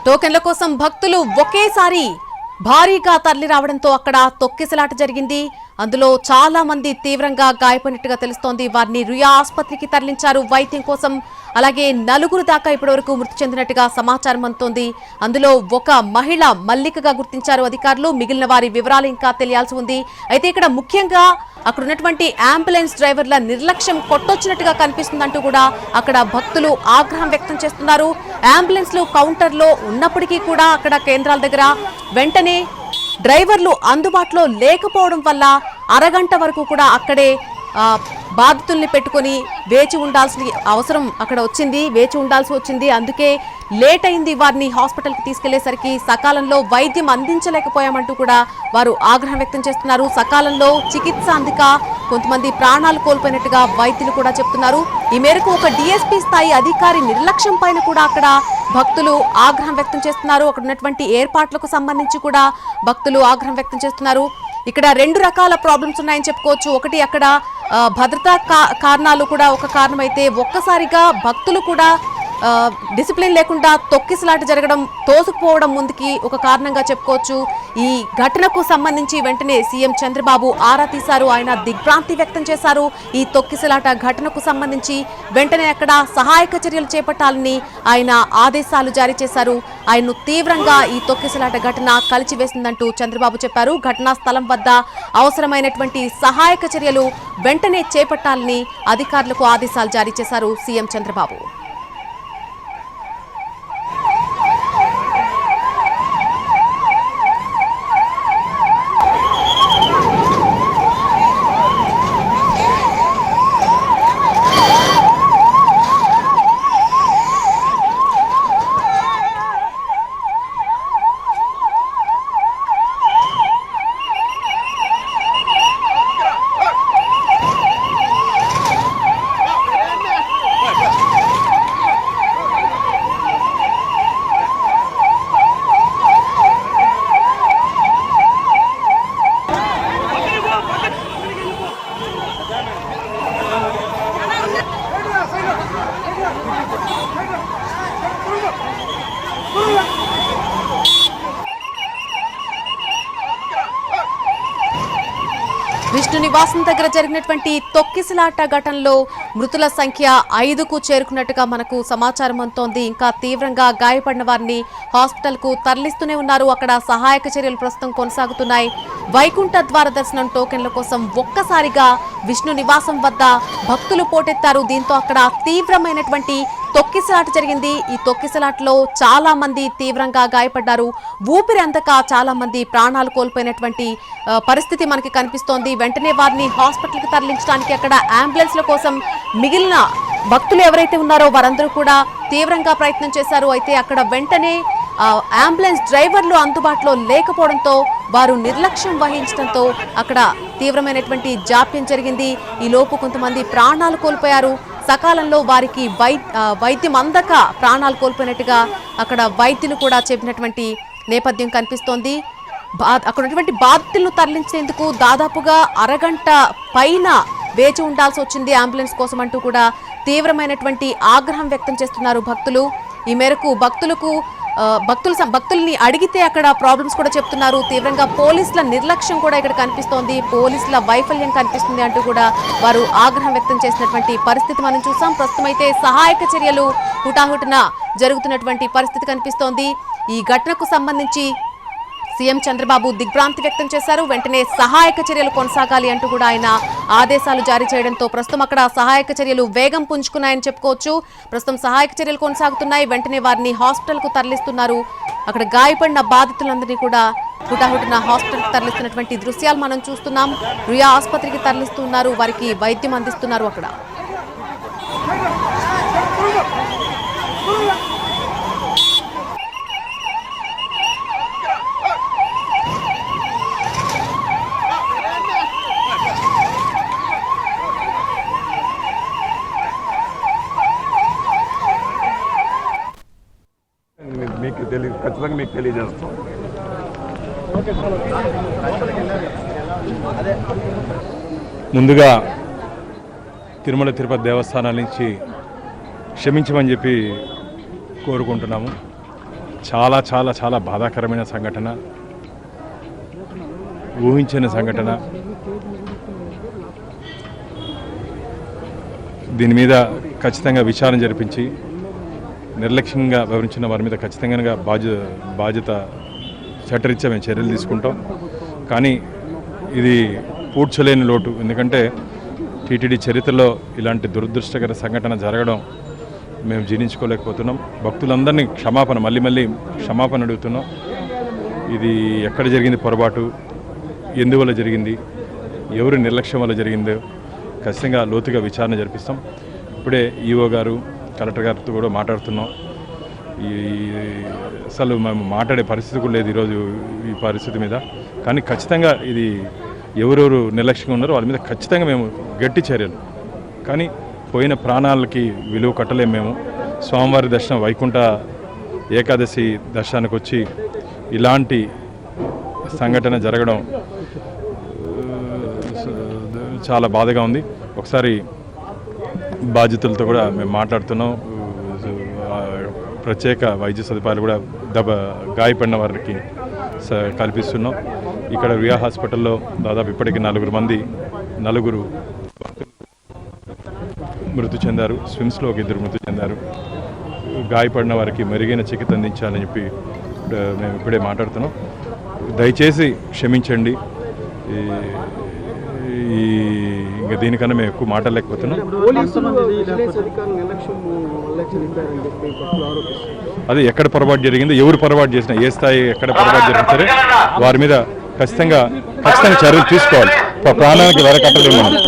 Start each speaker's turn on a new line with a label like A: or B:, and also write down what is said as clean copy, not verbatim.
A: టోకెన్ల కోసం భక్తులు ఒకేసారి భారీగా తరలి రావడంతో అక్కడ తొక్కిసలాట జరిగింది. అందులో చాలా మంది తీవ్రంగా గాయపడినట్టుగా తెలుస్తోంది. వారిని రుయా ఆసుపత్రికి తరలించారు వైద్యం కోసం. అలాగే 4 దాకా ఇప్పటివరకు మృతి చెందినట్టుగా సమాచారం అందుతోంది. అందులో ఒక మహిళ మల్లికగా గుర్తించారు అధికారులు. మిగిలిన వారి వివరాలు ఇంకా తెలియాల్సి ఉంది. అయితే ఇక్కడ ముఖ్యంగా అక్కడ ఉన్నటువంటి అంబులెన్స్ డ్రైవర్ల నిర్లక్ష్యం కొట్టొచ్చినట్టుగా కనిపిస్తుందంటూ కూడా అక్కడ భక్తులు ఆగ్రహం వ్యక్తం చేస్తున్నారు. అంబులెన్స్లు కౌంటర్లో ఉన్నప్పటికీ కూడా అక్కడ కేంద్రాల దగ్గర వెంటనే డ్రైవర్లు అందుబాటులో లేకపోవడం వల్ల అరగంట వరకు కూడా అక్కడే బాధితుల్ని పెట్టుకొని వేచి ఉండాల్సిన అవసరం అక్కడ వచ్చింది, వేచి ఉండాల్సి వచ్చింది. అందుకే లేట్ అయింది. వారిని హాస్పిటల్కి తీసుకెళ్లేసరికి సకాలంలో వైద్యం అందించలేకపోయామంటూ కూడా వారు ఆగ్రహం వ్యక్తం చేస్తున్నారు. సకాలంలో చికిత్స అందక కొంతమంది ప్రాణాలు కోల్పోయినట్టుగా వైద్యులు కూడా చెప్తున్నారు. ఈ మేరకు ఒక డిఎస్పీ స్థాయి అధికారి నిర్లక్ష్యం పైన కూడా అక్కడ భక్తులు ఆగ్రహం వ్యక్తం చేస్తున్నారు. అక్కడ ఉన్నటువంటి ఏర్పాట్లకు సంబంధించి కూడా భక్తులు ఆగ్రహం వ్యక్తం చేస్తున్నారు. ఇక్కడ 2 రకాల ప్రాబ్లమ్స్ ఉన్నాయని చెప్పుకోవచ్చు. ఒకటి అక్కడ భద్రతా కారణాలు కూడా ఒక కారణమైతే, ఒక్కసారిగా భక్తులు కూడా డిసిప్లిన్ లేకుండా తొక్కిసలాట జరగడం, తోసుకుపోవడం ముందుకి ఒక కారణంగా చెప్పుకోవచ్చు. ఈ ఘటనకు సంబంధించి వెంటనే సీఎం చంద్రబాబు ఆరా తీశారు. ఆయన దిగ్భ్రాంతి వ్యక్తం చేశారు. ఈ తొక్కిసలాట ఘటనకు సంబంధించి వెంటనే అక్కడ సహాయక చర్యలు చేపట్టాలని ఆయన ఆదేశాలు జారీ చేశారు. ఆయన్ను తీవ్రంగా ఈ తొక్కిసలాట ఘటన కలిచివేసిందంటూ చంద్రబాబు చెప్పారు. ఘటనా స్థలం వద్ద అవసరమైనటువంటి సహాయక చర్యలు వెంటనే చేపట్టాలని అధికారులకు ఆదేశాలు జారీ చేశారు సీఎం చంద్రబాబు. విష్ణు నివాసం దగ్గర జరిగినటువంటి తొక్కిసలాట ఘటనలో మృతుల సంఖ్య 5కు చేరుకున్నట్టుగా మనకు సమాచారం అందుతోంది. ఇంకా తీవ్రంగా గాయపడిన వారిని హాస్పిటల్కు తరలిస్తూనే ఉన్నారు. అక్కడ సహాయక చర్యలు ప్రస్తుతం కొనసాగుతున్నాయి. వైకుంఠ ద్వార దర్శనం టోకెన్ల కోసం ఒక్కసారిగా విష్ణు నివాసం వద్ద భక్తులు పోటెత్తారు. దీంతో అక్కడ తీవ్రమైనటువంటి తొక్కిసలాట జరిగింది. ఈ తొక్కిసలాటలో చాలా మంది తీవ్రంగా గాయపడ్డారు. ఊపిరి అందక చాలా మంది ప్రాణాలు కోల్పోయినటువంటి పరిస్థితి మనకి కనిపిస్తోంది. వెంటనే వారిని హాస్పిటల్కి తరలించడానికి అక్కడ అంబులెన్స్ల కోసం మిగిలిన భక్తులు ఎవరైతే ఉన్నారో వారందరూ కూడా తీవ్రంగా ప్రయత్నం చేశారు. అయితే అక్కడ వెంటనే అంబులెన్స్ డ్రైవర్లు అందుబాటులో లేకపోవడంతో వారు నిర్లక్ష్యం వహించడంతో అక్కడ తీవ్రమైనటువంటి జాప్యం జరిగింది. ఈ లోపు కొంతమంది ప్రాణాలు కోల్పోయారు. సకాలంలో వారికి వైద్యం అందక ప్రాణాలు కోల్పోయినట్టుగా అక్కడ వైద్యులు కూడా చెప్పినటువంటి నేపథ్యం కనిపిస్తోంది. అక్కడ ఉన్నటువంటి బాధితులను తరలించేందుకు దాదాపుగా అరగంట పైన వేచి ఉండాల్సి వచ్చింది అంబులెన్స్ కోసం అంటూ కూడా తీవ్రమైనటువంటి ఆగ్రహం వ్యక్తం చేస్తున్నారు భక్తులు. ఈ మేరకు భక్తుల్ని అడిగితే అక్కడ ప్రాబ్లమ్స్ కూడా చెప్తున్నారు. తీవ్రంగా పోలీసుల నిర్లక్ష్యం కూడా ఇక్కడ కనిపిస్తోంది, పోలీసుల వైఫల్యం కనిపిస్తుంది అంటూ కూడా వారు ఆగ్రహం వ్యక్తం చేసినటువంటి పరిస్థితి మనం చూసాం. ప్రస్తుతం అయితే సహాయక చర్యలు హుటాహుటిన జరుగుతున్నటువంటి పరిస్థితి కనిపిస్తోంది. ఈ ఘటనకు సంబంధించి సీఎం చంద్రబాబు దిగ్భ్రాంతి వ్యక్తం చేశారు. వెంటనే సహాయక చర్యలు కొనసాగాలి అంటూ కూడా ఆయన ఆదేశాలు జారీ చేయడంతో ప్రస్తుతం అక్కడ సహాయక చర్యలు వేగం పుంజుకున్నాయని చెప్పుకోవచ్చు. ప్రస్తుతం సహాయక చర్యలు కొనసాగుతున్నాయి. వెంటనే వారిని హాస్పిటల్కు తరలిస్తున్నారు. అక్కడ గాయపడిన బాధితులందరినీ కూడా హుటాహుటిన హాస్పిటల్కి తరలిస్తున్నటువంటి దృశ్యాలు మనం చూస్తున్నాం. రుయా ఆసుపత్రికి తరలిస్తున్నారు, వారికి వైద్యం అందిస్తున్నారు. అక్కడ
B: ఖచ్చితంగా మీకు తెలియజేస్తాం. ముందుగా తిరుమల తిరుపతి దేవస్థానాల నుంచి క్షమించమని చెప్పి కోరుకుంటున్నాము. చాలా చాలా చాలా బాధాకరమైన సంఘటన, ఊహించిన సంఘటన. దీని మీద ఖచ్చితంగా విచారణ జరిపించి నిర్లక్ష్యంగా వివరించిన వారి మీద ఖచ్చితంగా బాధ్యత చట్టరీత్యా మేము చర్యలు తీసుకుంటాం. కానీ ఇది పూడ్చలేని లోటు. ఎందుకంటే టీటీడీ చరిత్రలో ఇలాంటి దురదృష్టకర సంఘటన జరగడం మేము జీర్ణించుకోలేకపోతున్నాం. భక్తులందరినీ మళ్ళీ క్షమాపణ అడుగుతున్నాం. ఇది ఎక్కడ జరిగింది పొరపాటు, ఎందువల్ల జరిగింది, ఎవరి నిర్లక్ష్యం వల్ల జరిగిందో ఖచ్చితంగా లోతుగా విచారణ జరిపిస్తాం. ఇప్పుడే ఈఓ గారు, కలెక్టర్ గారితో కూడా మాట్లాడుతున్నాం. అసలు మేము మాట్లాడే పరిస్థితి కూడా లేదు ఈరోజు ఈ పరిస్థితి మీద. కానీ ఖచ్చితంగా ఇది ఎవరెవరు నిర్లక్ష్యంగా ఉన్నారో వాళ్ళ మీద ఖచ్చితంగా మేము గట్టి చర్యలు. కానీ పోయిన ప్రాణాలకి విలువ కట్టలేము మేము. స్వామివారి దర్శనం, వైకుంఠ ఏకాదశి దర్శనానికి వచ్చి ఇలాంటి సంఘటన జరగడం చాలా బాధగా ఉంది. ఒకసారి బాధితులతో కూడా మేము మాట్లాడుతున్నాం. ప్రత్యేక వైద్య సదుపాయాలు కూడా గాయపడిన వారికి కల్పిస్తున్నాం. ఇక్కడ రియా హాస్పిటల్లో దాదాపు ఇప్పటికీ నలుగురు మృతి చెందారు. స్విమ్స్లో ఒక 2 మృతి చెందారు. గాయపడిన వారికి మెరుగైన చికిత్స అందించాలని చెప్పి మేము ఇప్పుడే మాట్లాడుతున్నాం. దయచేసి క్షమించండి. ఇంకా దీనికన్నా మేము ఎక్కువ మాట్లాడలేకపోతున్నాం. అది ఎక్కడ పొరపాటు జరిగిందో, ఎవరు పొరపాటు చేసినా, ఏ స్థాయి ఎక్కడ పొరపాటు జరిగినా సరే వారి మీద ఖచ్చితంగా చర్యలు తీసుకోవాలి. ప్రాణానికి వెరకట్టలేము మనం.